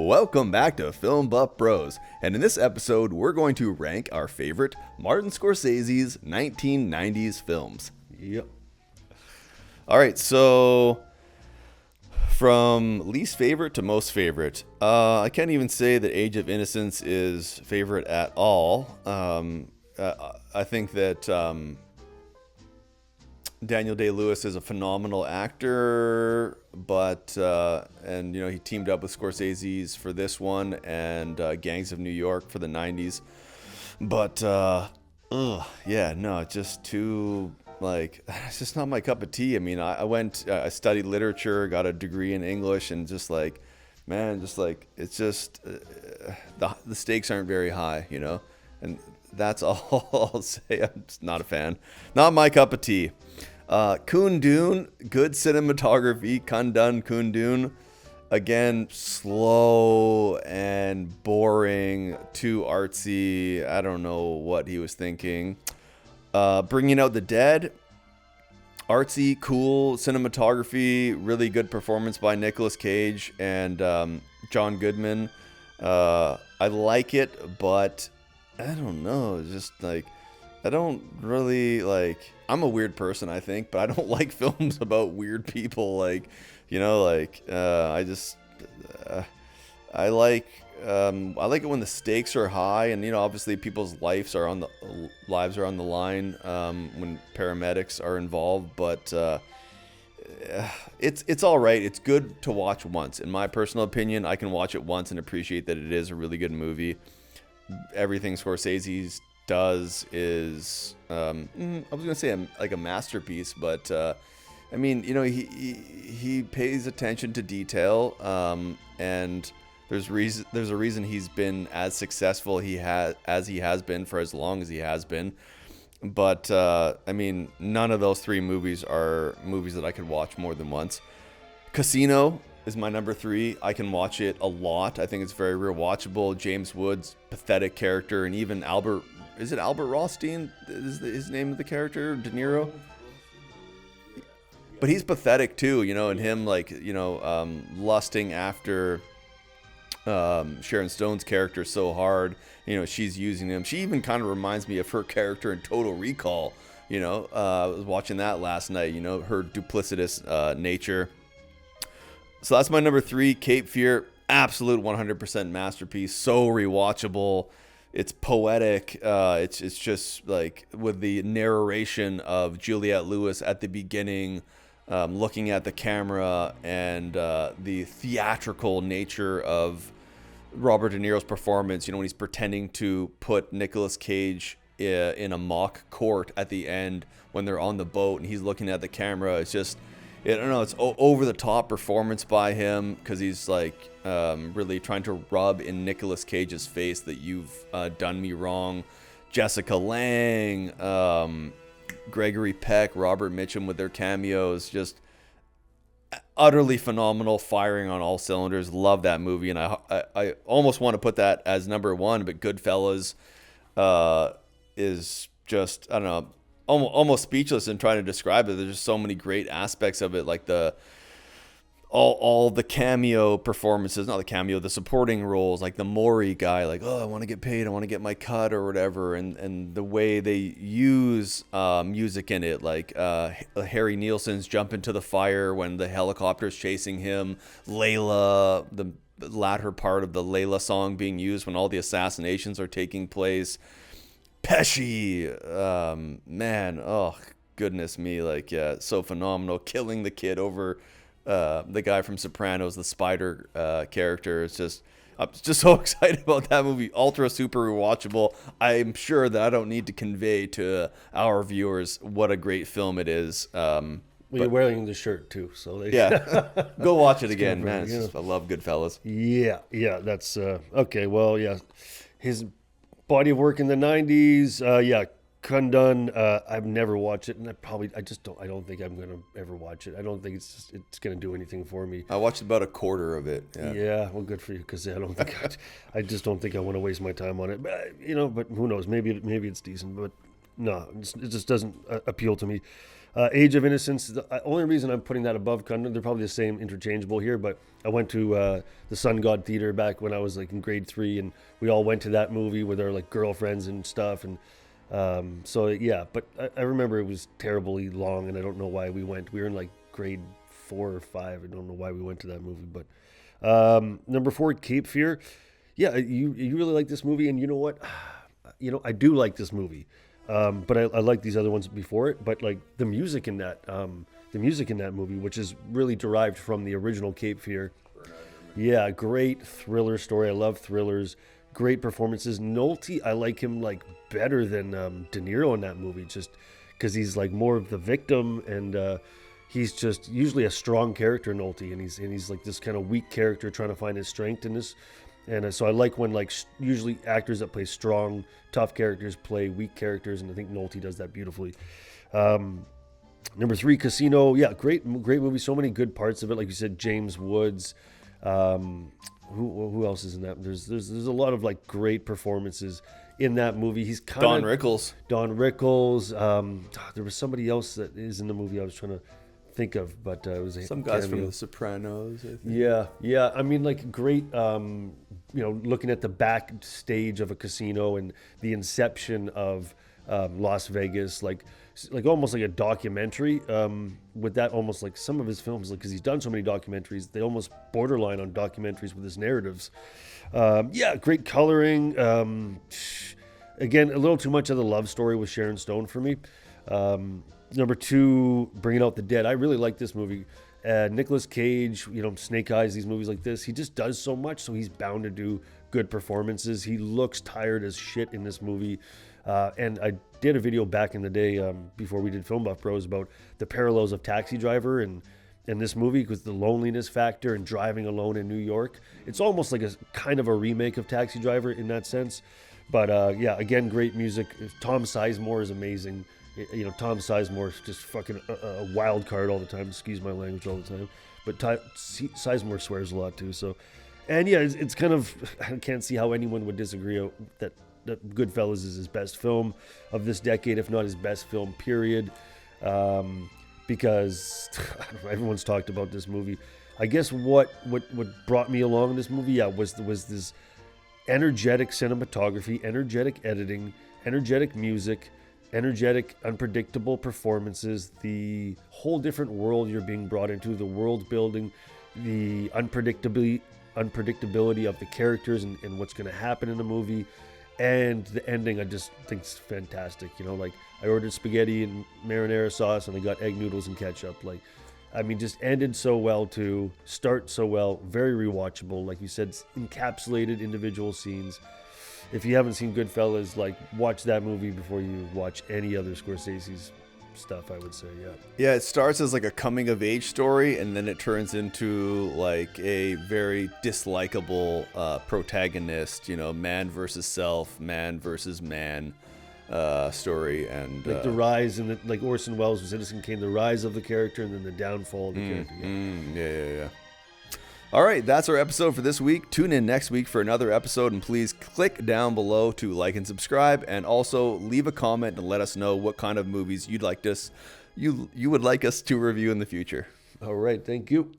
Welcome back to Film Buff Bros, and in this episode, we're going to rank our favorite Martin Scorsese's 1990s films. Yep. All right, so from least favorite to most favorite, I can't even say that Age of Innocence is favorite at all. I think that Daniel Day-Lewis is a phenomenal actor, but and you know, he teamed up with Scorsese's for this one and Gangs of New York for the 90s. But yeah, no, it's just too, like, it's just not my cup of tea. I mean, I studied literature, got a degree in English, and just like, man, just like, it's just the stakes aren't very high, you know, and that's all I'll say. I'm just not a fan. Not my cup of tea. Kundun, good cinematography. Kundun, again, slow and boring, too artsy. I don't know what he was thinking. Bringing Out the Dead, artsy, cool cinematography, really good performance by Nicolas Cage and John Goodman. I like it, but I don't know. It's just like, I don't really like. I'm a weird person, I think, but I don't like films about weird people. Like, you know, like I like it when the stakes are high, and you know, obviously people's lives are on the line when paramedics are involved. But it's all right. It's good to watch once. In my personal opinion, I can watch it once and appreciate that it is a really good movie. Everything Scorsese's does is I was gonna say like a masterpiece, but I mean, you know, he pays attention to detail, and there's a reason he's been as successful as he has been for as long as he has been. But I mean, none of those three movies are movies that I could watch more than once. Casino is my number 3. I can watch it a lot. I think it's very rewatchable. James Woods, pathetic character, and even Albert Rothstein is his name of the character, De Niro? But he's pathetic too, you know, and him, like, you know, lusting after Sharon Stone's character so hard. You know, she's using him. She even kind of reminds me of her character in Total Recall. You know, I was watching that last night, you know, her duplicitous nature. So that's my number 3, Cape Fear. Absolute 100% masterpiece. So rewatchable. It's poetic. It's just like with the narration of Juliette Lewis at the beginning, looking at the camera, and the theatrical nature of Robert De Niro's performance. You know, when he's pretending to put Nicolas Cage in a mock court at the end when they're on the boat and he's looking at the camera. It's just, I don't know, it's over the top performance by him, because he's like really trying to rub in Nicolas Cage's face that you've done me wrong. Jessica Lange, Gregory Peck, Robert Mitchum with their cameos, just utterly phenomenal, firing on all cylinders. Love that movie, and I almost want to put that as number 1, but Goodfellas is just, I don't know, almost speechless in trying to describe it. There's just so many great aspects of it, like all the cameo performances, not the cameo, the supporting roles, like the Maury guy, like, oh, I want to get paid, I want to get my cut or whatever, and the way they use music in it, like Harry Nilsson's Jump Into the Fire when the helicopter's chasing him, Layla, the latter part of the Layla song being used when all the assassinations are taking place. Pesci, man, oh goodness me, like, yeah, so phenomenal. Killing the kid over the guy from Sopranos, the spider character. It's just, I'm just so excited about that movie. Ultra super rewatchable. I'm sure that I don't need to convey to our viewers what a great film it is. Well, you're wearing the shirt too, so yeah, go watch it again, man. It's just, I love Goodfellas. Yeah, that's okay. Well, yeah, his body of work in the 90s, yeah, Kundun, I've never watched it, and I don't think I'm going to ever watch it. I don't think it's going to do anything for me. I watched about a quarter of it. Yeah, well, good for you, because I don't think I just don't think I want to waste my time on it. But, you know, but who knows? Maybe it's decent, but no, it just doesn't appeal to me. Age of Innocence. The only reason I'm putting that above Kundun, they're probably the same, interchangeable here. But I went to the Sun God Theater back when I was like in grade 3, and we all went to that movie with our like girlfriends and stuff. And so yeah, but I remember it was terribly long, and I don't know why we went. We were in like grade 4 or 5. I don't know why we went to that movie. But number 4, Cape Fear. Yeah, you really like this movie, and you know what? I do like this movie. But I like these other ones before it. But like the music in that movie, which is really derived from the original Cape Fear. Yeah, great thriller story. I love thrillers. Great performances. Nolte, I like him like better than De Niro in that movie, just because he's like more of the victim, and he's just usually a strong character, Nolte, and he's like this kind of weak character trying to find his strength in this. And so I like when like usually actors that play strong, tough characters play weak characters, and I think Nolte does that beautifully. Number 3, Casino. Yeah, great movie. So many good parts of it. Like you said, James Woods. Who else is in that? There's a lot of like great performances in that movie. He's kind of Don Rickles. Don Rickles. There was somebody else that is in the movie I was trying to think of, but it was Some guys from The Sopranos, I think. Yeah. I mean, like great. Looking at the backstage of a casino and the inception of Las Vegas, like almost like a documentary. With that, almost like some of his films, like because he's done so many documentaries, they almost borderline on documentaries with his narratives. Great coloring. Again, a little too much of the love story with Sharon Stone for me. Number 2, Bringing Out the Dead. I really like this movie. Nicolas Cage, Snake Eyes, these movies like this, he just does so much, so he's bound to do good performances. He looks tired as shit in this movie. And I did a video back in the day before we did Film Buff Bros about the parallels of Taxi Driver and this movie, with the loneliness factor and driving alone in New York. It's almost like a kind of a remake of Taxi Driver in that sense. But again, great music. Tom Sizemore is amazing. Tom Sizemore is just fucking a wild card all the time. Excuse my language all the time. But Sizemore swears a lot too. So, and yeah, it's kind of, I can't see how anyone would disagree that Goodfellas is his best film of this decade, if not his best film, period. Because everyone's talked about this movie. I guess what brought me along in this movie, was this energetic cinematography, energetic editing, energetic music, energetic, unpredictable performances, the whole different world you're being brought into, the world building, the unpredictability of the characters and what's going to happen in the movie, and the ending I just think is fantastic. Like I ordered spaghetti and marinara sauce and I got egg noodles and ketchup. Like, I mean, just ended so well too, start so well, very rewatchable. Like you said, encapsulated individual scenes. If you haven't seen Goodfellas, like watch that movie before you watch any other Scorsese's stuff, I would say. Yeah, it starts as like a coming of age story, and then it turns into like a very dislikable protagonist, man versus self, man versus man story. And like the rise, and like Orson Welles was Citizen Kane, the rise of the character and then the downfall of the character. Yeah. All right, that's our episode for this week. Tune in next week for another episode, and please click down below to like and subscribe, and also leave a comment and let us know what kind of movies you would like us to review in the future. All right, thank you.